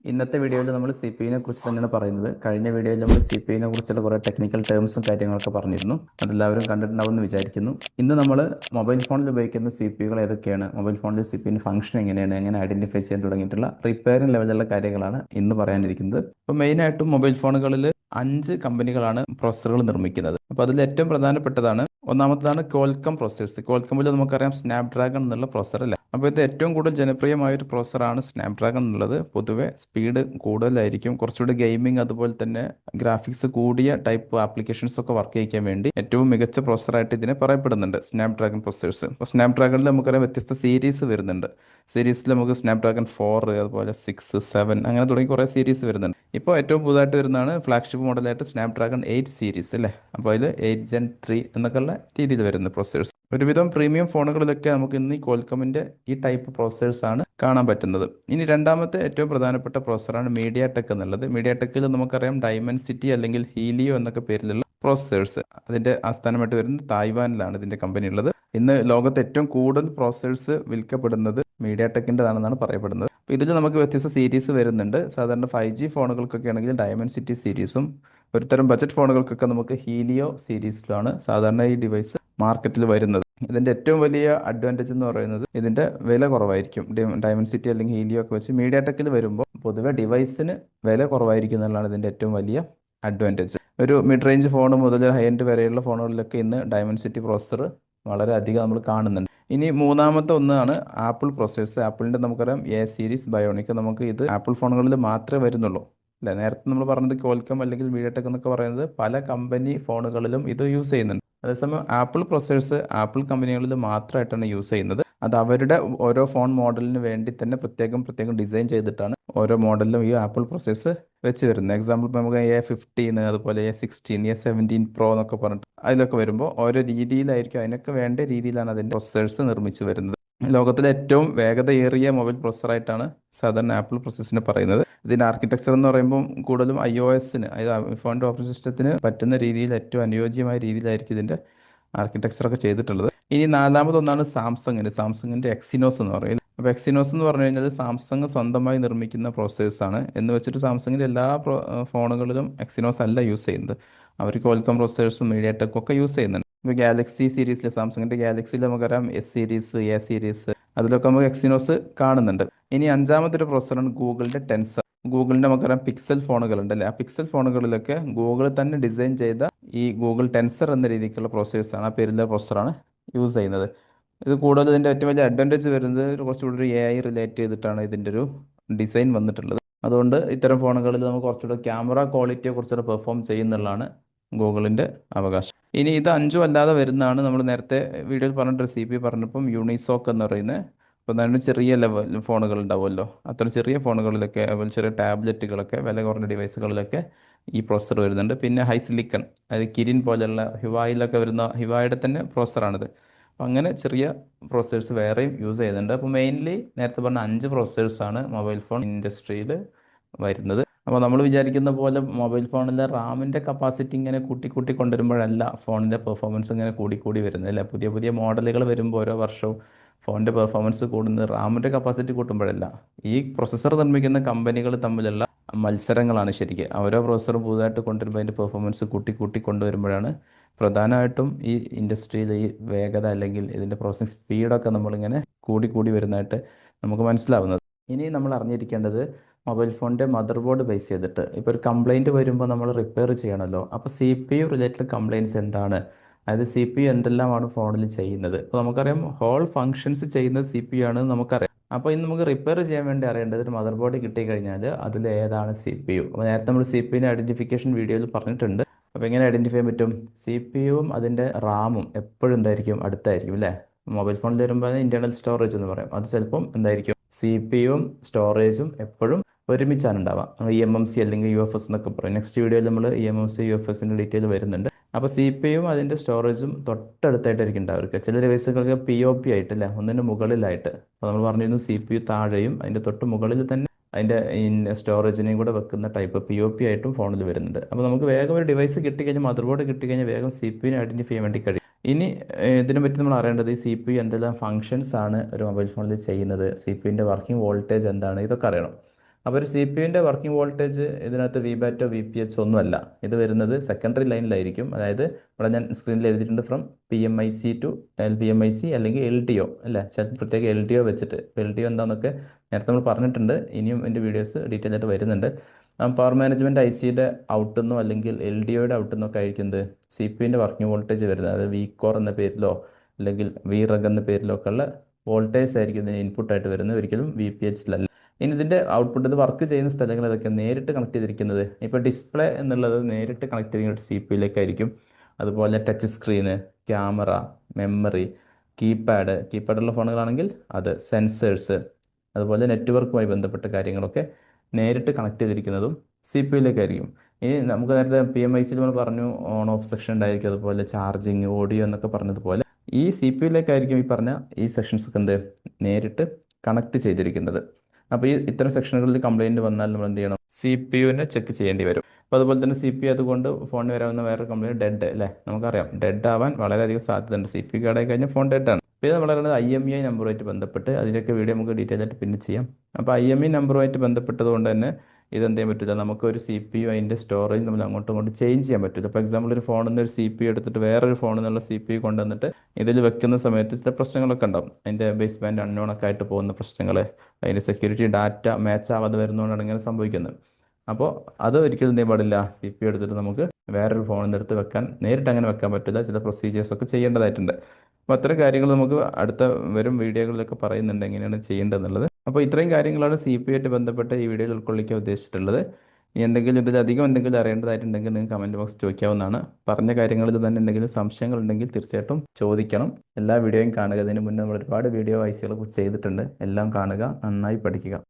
ഇന്നത്തെ വീഡിയോയിൽ നമ്മൾ സി പി യുവിനെ കുറിച്ച് തന്നെയാണ് പറയുന്നത്. കഴിഞ്ഞ വീഡിയോയിൽ നമ്മൾ സി പി യുവിനെ കുറിച്ചുള്ള കുറേ ടെക്നിക്കൽ ടേംസും കാര്യങ്ങളൊക്കെ പറഞ്ഞിരുന്നു. അതെല്ലാവരും കണ്ടിട്ടുണ്ടാവുമെന്ന് വിചാരിക്കുന്നു. ഇന്ന് നമ്മൾ മൊബൈൽ ഫോണിൽ ഉപയോഗിക്കുന്ന സി പി യുകൾ ഏതൊക്കെയാണ്, മൊബൈൽ ഫോണിൽ സി പി യുവിൻ്റെ ഫംഗ്ഷൻ എങ്ങനെയാണ്, എങ്ങനെ ഐഡന്റിഫൈ ചെയ്യാൻ തുടങ്ങിയിട്ടുള്ള റിപ്പയറിംഗ് ലെവലിലുള്ള കാര്യങ്ങളാണ് ഇന്ന് പറയാനിരിക്കുന്നത്. അപ്പോൾ മെയിനായിട്ടും മൊബൈൽ ഫോണുകളിൽ 5 കമ്പനികളാണ് പ്രോസസ്സറുകൾ നിർമ്മിക്കുന്നത്. അപ്പോൾ അതിൽ ഏറ്റവും പ്രധാനപ്പെട്ടതാണ് ഒന്നാമത്തേതാണ് ക്വാൾക്കം പ്രോസസ്സേഴ്സ്. ക്വാൾക്കമിൽ നമുക്കറിയാം സ്നാപ്ഡ്രാഗൺ എന്നുള്ള പ്രോസസ്സർ അല്ല. അപ്പോൾ ഇത് ഏറ്റവും കൂടുതൽ ജനപ്രിയമായ ഒരു പ്രോസസ്സറാണ് സ്നാപ്ഡ്രാഗൺ എന്നുള്ളത്. പൊതുവെ സ്പീഡ് കൂടുതലായിരിക്കും, കുറച്ചുകൂടി ഗെയിമിംഗ് അതുപോലെ തന്നെ ഗ്രാഫിക്സ് കൂടിയ ടൈപ്പ് ആപ്ലിക്കേഷൻസ് ഒക്കെ വർക്ക് ചെയ്യിക്കാൻ വേണ്ടി ഏറ്റവും മികച്ച പ്രോസസ്സറായിട്ട് ഇതിനെ പറയപ്പെടുന്നുണ്ട് സ്നാപ്ഡ്രാഗൺ പ്രോസസ്സേഴ്സ്. അപ്പോൾ സ്നാപ്ഡ്രാഗണിൽ നമുക്കറിയാം വ്യത്യസ്ത സീരീസ് വരുന്നുണ്ട്. സീരീസിൽ നമുക്ക് സ്നാപ്ഡ്രാഗൺ 4, അതുപോലെ 6, 7 അങ്ങനെ തുടങ്ങി കുറേ സീരീസ് വരുന്നുണ്ട്. ഇപ്പോൾ ഏറ്റവും പുതുതായിട്ട് വരുന്നതാണ് ഫ്ലാഗ്ഷിപ്പ് മോഡലായിട്ട് സ്നാപ്ഡ്രാഗൺ 8 സീരീസ് അല്ലേ. അപ്പോൾ അതിൽ 8 Gen 3 എന്നൊക്കെയുള്ള രീതിയിൽ വരുന്ന പ്രോസസ്സേഴ്സ്. ഒരുവിധം പ്രീമിയം ഫോണുകളിലൊക്കെ നമുക്ക് ഇന്ന് ഈ കോൽക്കമിൻ്റെ ഈ ടൈപ്പ് പ്രോസസ്സേഴ്സ് ആണ് കാണാൻ പറ്റുന്നത്. ഇനി രണ്ടാമത്തെ ഏറ്റവും പ്രധാനപ്പെട്ട പ്രോസസ്സറാണ് മീഡിയ ടെക് എന്നുള്ളത്. മീഡിയ ടെക്കിൽ നമുക്കറിയാം ഡയമൻസിറ്റി അല്ലെങ്കിൽ ഹീലിയോ എന്നൊക്കെ പേരിലുള്ള പ്രോസസ്സേഴ്സ്. അതിൻ്റെ ആസ്ഥാനമായിട്ട് വരുന്നത് തായ്വാനിലാണ് ഇതിൻ്റെ കമ്പനി ഉള്ളത്. ഇന്ന് ലോകത്ത് ഏറ്റവും കൂടുതൽ പ്രോസസ്സേഴ്സ് വിൽക്കപ്പെടുന്നത് മീഡിയ ടെക്കിൻ്റെതാണെന്നാണ് പറയപ്പെടുന്നത്. അപ്പോൾ ഇതിൽ നമുക്ക് വ്യത്യസ്ത സീരീസ് വരുന്നുണ്ട്. സാധാരണ 5G ഫോണുകൾക്കൊക്കെ ആണെങ്കിൽ ഡയമൻസിറ്റി സീരീസും, ഒരുതരം ബജറ്റ് ഫോണുകൾക്കൊക്കെ നമുക്ക് ഹീലിയോ സീരീസിലാണ് സാധാരണ ഈ ഡിവൈസ് മാർക്കറ്റിൽ വരുന്നത്. ഇതിൻ്റെ ഏറ്റവും വലിയ അഡ്വാൻറ്റേജ് എന്ന് പറയുന്നത് ഇതിൻ്റെ വില കുറവായിരിക്കും. ഡയമൻസിറ്റി അല്ലെങ്കിൽ ഹീലിയോ ഒക്കെ വെച്ച് മീഡിയ ടെക്കിൽ വരുമ്പോൾ പൊതുവെ ഡിവൈസിന് വില കുറവായിരിക്കും എന്നുള്ളതാണ് ഇതിൻ്റെ ഏറ്റവും വലിയ അഡ്വാൻറ്റേജ്. ഒരു മിഡ് റേഞ്ച് ഫോൺ മുതൽ ഹൈ എൻഡ് വരെയുള്ള ഫോണുകളിലൊക്കെ ഇന്ന് ഡയമൻസിറ്റി പ്രോസസ്സർ വളരെ അധികം നമ്മൾ കാണുന്നുണ്ട്. ഇനി മൂന്നാമത്തെ ഒന്നാണ് ആപ്പിൾ പ്രോസസ്സേഴ്സ്. ആപ്പിളിൻ്റെ നമുക്കറിയാം എ സീരീസ് ബയോണിക്. നമുക്ക് ഇത് ആപ്പിൾ ഫോണുകളിൽ മാത്രമേ വരുന്നുള്ളൂ അല്ലേ. നേരത്തെ നമ്മൾ പറഞ്ഞത് ക്വാൾക്കം അല്ലെങ്കിൽ മീഡിയ ടെക് എന്നൊക്കെ പറയുന്നത് പല കമ്പനി ഫോണുകളിലും ഇത് യൂസ് ചെയ്യുന്നുണ്ട്. അതേസമയം ആപ്പിൾ പ്രോസസ്സേഴ്സ് ആപ്പിൾ കമ്പനികളിൽ മാത്രമായിട്ടാണ് യൂസ് ചെയ്യുന്നത്. അത് അവരുടെ ഓരോ ഫോൺ മോഡലിന് വേണ്ടി തന്നെ പ്രത്യേകം പ്രത്യേകം ഡിസൈൻ ചെയ്തിട്ടാണ് ഓരോ മോഡലിലും ഈ ആപ്പിൾ പ്രോസസ്സേഴ്സ് വെച്ച് വരുന്നത്. എക്സാമ്പിൾ ഇപ്പോൾ നമുക്ക് A15, അതുപോലെ A16, A17 Pro എന്നൊക്കെ പറഞ്ഞിട്ട് അതിലൊക്കെ വരുമ്പോൾ ഓരോ രീതിയിലായിരിക്കും, അതിനൊക്കെ വേണ്ട രീതിയിലാണ് അതിൻ്റെ പ്രോസസ്സേഴ്സ് നിർമ്മിച്ച് വരുന്നത്. ലോകത്തിലെ ഏറ്റവും വേഗതയേറിയ മൊബൈൽ പ്രോസസ്സറായിട്ടാണ് സാധാരണ ആപ്പിൾ പ്രോസസ്സറിനെ പറയുന്നത്. ഇതിൻ്റെ ആർക്കിടെക്ചർ എന്ന് പറയുമ്പോൾ കൂടുതലും iOSന്, അതായത് ഫോണിൻ്റെ ഓപ്പറേറ്റിംഗ് സിസ്റ്റത്തിന് പറ്റുന്ന രീതിയിൽ ഏറ്റവും അനുയോജ്യമായ രീതിയിലായിരിക്കും ഇതിൻ്റെ ആർക്കിടെക്ചറൊക്കെ ചെയ്തിട്ടുള്ളത്. ഇനി നാലാമതൊന്നാണ് സാംസങ്ങിൻ്റെ എക്സിനോസ് എന്ന് പറയുന്നത്. അപ്പോൾ എക്സിനോസ് എന്ന് പറഞ്ഞു കഴിഞ്ഞാൽ സാംസങ് സ്വന്തമായി നിർമ്മിക്കുന്ന പ്രോസസ്സേഴ്സാണ്. എന്ന് വെച്ചിട്ട് സാംസങ്ങിൻ്റെ എല്ലാ ഫോണുകളിലും എക്സിനോസ് അല്ല യൂസ് ചെയ്യുന്നത്. അവർ ക്വാൾക്കം പ്രോസസ്സേഴ്സും മീഡിയ ടെക്കും ഒക്കെ യൂസ് ചെയ്യുന്നുണ്ട്. ഇപ്പോൾ ഗാലക്സി സീരീസിൽ, സാംസങ്ങിൻ്റെ ഗാലക്സിയിൽ നമുക്കറിയാം എസ് സീരീസ്, എ സീരീസ്, അതിലൊക്കെ നമുക്ക് എക്സിനോസ് കാണുന്നുണ്ട്. ഇനി അഞ്ചാമത്തെ ഒരു പ്രോസസ്സറാണ് ഗൂഗിളിൻ്റെ ടെൻസർ. ഗൂഗിളിൻ്റെ നമുക്കറിയാം പിക്സൽ ഫോണുകളുണ്ട് അല്ലേ. ആ പിക്സൽ ഫോണുകളിലൊക്കെ ഗൂഗിൾ തന്നെ ഡിസൈൻ ചെയ്ത ഈ ഗൂഗിൾ ടെൻസർ എന്ന രീതിക്കുള്ള പ്രോസസ്സേഴ്സാണ്, ആ പേരിലുള്ള പ്രോസസ്സറാണ് യൂസ് ചെയ്യുന്നത്. ഇത് കൂടുതൽ ഇതിൻ്റെ ഏറ്റവും വലിയ അഡ്വാൻറ്റേജ് വരുന്നത് കുറച്ചുകൂടി ഒരു AI റിലേറ്റ് ചെയ്തിട്ടാണ് ഇതിൻ്റെ ഒരു ഡിസൈൻ വന്നിട്ടുള്ളത്. അതുകൊണ്ട് ഇത്തരം ഫോണുകളിൽ നമുക്ക് കുറച്ചുകൂടി ക്യാമറ ക്വാളിറ്റിയെ കുറച്ചുകൂടെ പെർഫോം ചെയ്യുന്നുള്ളതാണ് ഗൂഗിളിൻ്റെ അവകാശം. ഇനി ഇത് അഞ്ചും അല്ലാതെ വരുന്നതാണ് നമ്മൾ നേരത്തെ വീഡിയോയിൽ പറഞ്ഞിട്ട് സി പി പറഞ്ഞപ്പം യൂണിസോക്ക് എന്ന് പറയുന്നത്. അപ്പോൾ അതായത് ചെറിയ ലെവൽ ഫോണുകൾ ഉണ്ടാവുമല്ലോ, അത്തരം ചെറിയ ഫോണുകളിലൊക്കെ, അതുപോലെ ചെറിയ ടാബ്ലറ്റുകളൊക്കെ, വില കുറഞ്ഞ ഡിവൈസുകളിലൊക്കെ ഈ പ്രോസസ്സർ വരുന്നുണ്ട്. പിന്നെ ഹൈസിലിക്കൺ, അതായത് കിരിൻ പോലെയുള്ള ഹിവായിലൊക്കെ വരുന്ന ഹിവായുടെ തന്നെ പ്രോസസ്സറാണിത്. അപ്പോൾ അങ്ങനെ ചെറിയ പ്രോസസ്സേഴ്സ് വേറെയും യൂസ് ചെയ്യുന്നുണ്ട്. അപ്പോൾ മെയിൻലി നേരത്തെ പറഞ്ഞ 5 പ്രോസസ്സേഴ്സാണ് മൊബൈൽ ഫോൺ ഇൻഡസ്ട്രിയിൽ വരുന്നത്. അപ്പോൾ നമ്മൾ വിചാരിക്കുന്ന പോലെ മൊബൈൽ ഫോണിലെ റാമിൻ്റെ കപ്പാസിറ്റി ഇങ്ങനെ കൂട്ടി കൂട്ടി കൊണ്ടുവരുമ്പോഴല്ല ഫോണിൻ്റെ പെർഫോമൻസ് ഇങ്ങനെ കൂടി വരുന്നത് അല്ലേ. പുതിയ പുതിയ മോഡലുകൾ വരുമ്പോൾ ഓരോ വർഷവും ഫോണിൻ്റെ പെർഫോമൻസ് കൂടുന്നത് റാമിൻ്റെ കപ്പാസിറ്റി കൂട്ടുമ്പോഴല്ല, ഈ പ്രൊസസ്സർ നിർമ്മിക്കുന്ന കമ്പനികൾ തമ്മിലുള്ള മത്സരങ്ങളാണ് ശരിക്കും. ഓരോ പ്രോസസ്സറും പുതുതായിട്ട് കൊണ്ടുവരുമ്പോൾ അതിൻ്റെ പെർഫോമൻസ് കൂട്ടി കൂട്ടി കൊണ്ടുവരുമ്പോഴാണ് പ്രധാനമായിട്ടും ഈ ഇൻഡസ്ട്രിയിൽ ഈ വേഗത അല്ലെങ്കിൽ ഇതിൻ്റെ പ്രോസസ്സിംഗ് സ്പീഡൊക്കെ നമ്മളിങ്ങനെ കൂടി വരുന്നതായിട്ട് നമുക്ക് മനസ്സിലാവുന്നത്. ഇനി നമ്മൾ അറിഞ്ഞിരിക്കേണ്ടത് മൊബൈൽ ഫോണിൻ്റെ മദർ ബോർഡ് ബേസ് ചെയ്തിട്ട് ഇപ്പോൾ ഒരു കംപ്ലൈൻറ്റ് വരുമ്പോൾ നമ്മൾ റിപ്പയർ ചെയ്യണമല്ലോ. അപ്പോൾ CPU റിലേറ്റഡ് കംപ്ലയിൻറ്റ്സ് എന്താണ്, അതായത് CPU എന്തെല്ലാമാണ് ഫോണിൽ ചെയ്യുന്നത്. ഇപ്പോൾ നമുക്കറിയാം ഹോൾ ഫങ്ഷൻസ് ചെയ്യുന്നത് CPU ആണെന്ന് നമുക്കറിയാം. അപ്പോൾ ഇന്ന് നമുക്ക് റിപ്പയർ ചെയ്യാൻ വേണ്ടി അറിയേണ്ടത് ഒരു മദർ ബോർഡ് കിട്ടിക്കഴിഞ്ഞാൽ അതിൽ ഏതാണ് CPU. അപ്പോൾ നേരത്തെ നമ്മൾ CPU ഐഡൻറ്റിഫിക്കേഷൻ വീഡിയോയിൽ പറഞ്ഞിട്ടുണ്ട്. അപ്പോൾ എങ്ങനെ ഐഡൻറ്റിഫൈ ചെയ്യാൻ പറ്റും? CPU-വും അതിൻ്റെ റാമും എപ്പോഴും എന്തായിരിക്കും, അടുത്തായിരിക്കും അല്ലേ. മൊബൈൽ ഫോണിൽ വരുമ്പോൾ ഇൻറ്റേർണൽ സ്റ്റോറേജ് എന്ന് പറയും, അത് ചിലപ്പം എന്തായിരിക്കും, CPU-വും സ്റ്റോറേജും എപ്പോഴും ഒരുമിച്ചാണ് ഉണ്ടാവുക. EMMC അല്ലെങ്കിൽ UFS എന്നൊക്കെ പറയും. നെക്സ്റ്റ് വീഡിയോയിൽ നമ്മൾ EMMC UFSൻ്റെ ഡീറ്റെയിൽ വരുന്നുണ്ട്. അപ്പോൾ CPU-യും അതിൻ്റെ സ്റ്റോറേജും തൊട്ടടുത്തായിട്ടായിരിക്കും ഉണ്ടാവുക. ചില ഡിവൈസുകൾക്ക് POP ആയിട്ടില്ല, ഒന്നിന് മുകളിലായിട്ട്. അപ്പോൾ നമ്മൾ പറഞ്ഞിരുന്നു CPU താഴെയും അതിൻ്റെ തൊട്ട് മുകളിൽ തന്നെ അതിൻ്റെ സ്റ്റോറേജിനെയും കൂടെ വെക്കുന്ന ടൈപ്പ് POP ആയിട്ടും ഫോണിൽ വരുന്നുണ്ട്. അപ്പോൾ നമുക്ക് വേഗം ഒരു ഡിവൈസ് കിട്ടിക്കഴിഞ്ഞാൽ, മദർ ബോർഡ് കിട്ടിക്കഴിഞ്ഞാൽ വേഗം CPU-നെ ഐഡൻറ്റിഫൈ ചെയ്യാൻ വേണ്ടി കഴിയും. ഇനി ഇതിനെ പറ്റി നമ്മൾ അറിയേണ്ടത് ഈ CPU എന്തെല്ലാം ഫങ്ഷൻസ് ആണ് ഒരു മൊബൈൽ ഫോണിൽ ചെയ്യുന്നത്, CPU-ൻ്റെ വർക്കിംഗ് വോൾട്ടേജ് എന്താണ്, ഇതൊക്കെ അറിയണം. അപ്പോൾ ഒരു സി പി യുവിൻ്റെ വർക്കിംഗ് വോൾട്ടേജ് ഇതിനകത്ത് വി ബാറ്റോ വി പി എച്ച് ഒന്നുമല്ല. ഇത് വരുന്നത് സെക്കൻഡറി ലൈനിലായിരിക്കും. അതായത് ഇവിടെ ഞാൻ സ്ക്രീനിൽ എഴുതിയിട്ടുണ്ട് from P M I C to L P M I C അല്ലെങ്കിൽ എൽ ടി ഒ അല്ലേ, പ്രത്യേക എൽ ടി ഒ വെച്ചിട്ട്. ഇപ്പോൾ എൽ ടി ഒ എന്താണെന്നൊക്കെ നേരത്തെ നമ്മൾ പറഞ്ഞിട്ടുണ്ട്. ഇനിയും എൻ്റെ വീഡിയോസ് ഡീറ്റെയിൽ ആയിട്ട് വരുന്നുണ്ട്. പവർ മാനേജ്മെൻറ്റ് ഐ സിയുടെ ഔട്ടെന്നോ അല്ലെങ്കിൽ എൽ ഡി ഒയുടെ ഔട്ടെന്നൊക്കെ ആയിരിക്കുന്നത് സി പി യുവിൻ്റെ വർക്കിംഗ് വോൾട്ടേജ് വരുന്നത്. അതായത് വി കോർ എന്ന പേരിലോ അല്ലെങ്കിൽ വി റഗ് എന്ന പേരിലോ ഒക്കെ ഉള്ള വോൾട്ടേജ് ആയിരിക്കും ഇതിന് ഇൻപുട്ടായിട്ട് വരുന്നത്, ഒരിക്കലും വി പി എച്ചിലല്ല. ഇനി ഇതിൻ്റെ ഔട്ട്പുട്ട് ഇത് വർക്ക് ചെയ്യുന്ന സ്ഥലങ്ങൾ ഇതൊക്കെ നേരിട്ട് കണക്ട് ചെയ്തിരിക്കുന്നത്, ഇപ്പോൾ ഡിസ്പ്ലേ എന്നുള്ളത് നേരിട്ട് കണക്ട് ചെയ്തിരിക്കുന്നത് സി പി യുയിലേക്കായിരിക്കും. അതുപോലെ ടച്ച് സ്ക്രീന്, ക്യാമറ, മെമ്മറി, കീപാഡുള്ള ഫോണുകളാണെങ്കിൽ അത്, സെൻസേഴ്സ്, അതുപോലെ നെറ്റ്വർക്കുമായി ബന്ധപ്പെട്ട കാര്യങ്ങളൊക്കെ നേരിട്ട് കണക്ട് ചെയ്തിരിക്കുന്നതും സി പി യുയിലേക്കായിരിക്കും. ഇനി നമുക്ക് നേരത്തെ പി എം ഐ സിയിൽ നമ്മൾ പറഞ്ഞു ഓൺ ഓഫ് സെക്ഷൻ ഉണ്ടായിരിക്കും, അതുപോലെ ചാർജിങ്, ഓഡിയോ എന്നൊക്കെ പറഞ്ഞതുപോലെ ഈ സി പി യുയിലേക്കായിരിക്കും ഈ പറഞ്ഞ ഈ സെക്ഷൻസ് ഒക്കെ എന്ത് നേരിട്ട് കണക്ട് ചെയ്തിരിക്കുന്നത്. അപ്പോൾ ഈ ഇത്തരം സെക്ഷനുകളിൽ കംപ്ലൈൻറ്റ് വന്നാൽ നമ്മൾ എന്ത് ചെയ്യണം, സി പി യുവിനെ ചെക്ക് ചെയ്യേണ്ടി വരും. അപ്പോൾ അതുപോലെ തന്നെ സി പി യു അതുകൊണ്ട് ഫോണിന് വരാവുന്ന വേറെ കംപ്ലൈൻറ്റ് ഡെഡ് അല്ലേ, നമുക്കറിയാം ഡെഡ് ആവാൻ വളരെയധികം സാധ്യതയുണ്ട്. സി പി യു കേടായി കഴിഞ്ഞാൽ ഫോൺ ഡെഡാണ്. അപ്പോൾ ഇത് വളരെ IMEI നമ്പറുമായിട്ട് ബന്ധപ്പെട്ട് അതിൻ്റെയൊക്കെ വീഡിയോ നമുക്ക് ഡീറ്റെയിൽ ആയിട്ട് പിന്നെ ചെയ്യാം. അപ്പോൾ IMEI നമ്പറുമായിട്ട് ബന്ധപ്പെട്ടത് കൊണ്ട് തന്നെ ഇതെന്ത് ചെയ്യാൻ പറ്റില്ല, നമുക്കൊരു സി പി യു അതിൻ്റെ സ്റ്റോറേജ് നമ്മൾ അങ്ങോട്ടും ഇങ്ങോട്ടും ചേഞ്ച് ചെയ്യാൻ പറ്റില്ല. ഫോർ എക്സാമ്പിൾ ഒരു ഫോണിൽ നിന്ന് ഒരു സി പി യു എടുത്തിട്ട് വേറൊരു ഫോണിൽ നിന്നുള്ള സി പി യു കൊണ്ടുവന്നിട്ട് ഇതിൽ വെക്കുന്ന സമയത്ത് ചില പ്രശ്നങ്ങളൊക്കെ ഉണ്ടാവും. അതിൻ്റെ ബേസ് ബാൻഡ് അൺനോൺ ഒക്കെ ആയിട്ട് പോകുന്ന പ്രശ്നങ്ങൾ, അതിൻ്റെ സെക്യൂരിറ്റി ഡാറ്റ മാച്ച് ആവാതെ വരുന്നതുകൊണ്ടാണ് ഇങ്ങനെ സംഭവിക്കുന്നത്. അപ്പോൾ അത് ഒരിക്കലും എന്ത് ചെയ്യാൻ പാടില്ല, സി പി യു എടുത്തിട്ട് നമുക്ക് വേറൊരു ഫോണിൽ നിന്ന് എടുത്ത് വെക്കാൻ, നേരിട്ട് അങ്ങനെ വെക്കാൻ പറ്റില്ല. ചില പ്രൊസീജിയേഴ്സൊക്കെ ചെയ്യേണ്ടതായിട്ടുണ്ട്. അപ്പോൾ അത്തരം കാര്യങ്ങൾ നമുക്ക് അടുത്ത വരും വീഡിയോകളിലൊക്കെ പറയുന്നുണ്ട് എങ്ങനെയാണ് ചെയ്യേണ്ടതെന്നുള്ളത്. അപ്പോൾ ഇത്രയും കാര്യങ്ങളാണ് സി പി യു ആയിട്ട് ബന്ധപ്പെട്ട് ഈ വീഡിയോയിൽ ഉൾക്കൊള്ളിക്കാൻ ഉദ്ദേശിച്ചിട്ടുള്ളത്. ഇനി എന്തെങ്കിലും ഇതിലധികം എന്തെങ്കിലും അറിയേണ്ടതായിട്ടുണ്ടെങ്കിൽ നിങ്ങൾക്ക് കമൻറ്റ് ബോക്സ് ചോദിക്കാവുന്നതാണ്. പറഞ്ഞ കാര്യങ്ങളിൽ തന്നെ എന്തെങ്കിലും സംശയങ്ങൾ ഉണ്ടെങ്കിൽ തീർച്ചയായിട്ടും ചോദിക്കണം. എല്ലാ വീഡിയോയും കാണുക. ഇതിന് മുന്നേ നമ്മൾ ഒരുപാട് വീഡിയോ ഐസികളെ കുറിച്ച് ചെയ്തിട്ടുണ്ട്. എല്ലാം കാണുക, നന്നായി പഠിക്കുക.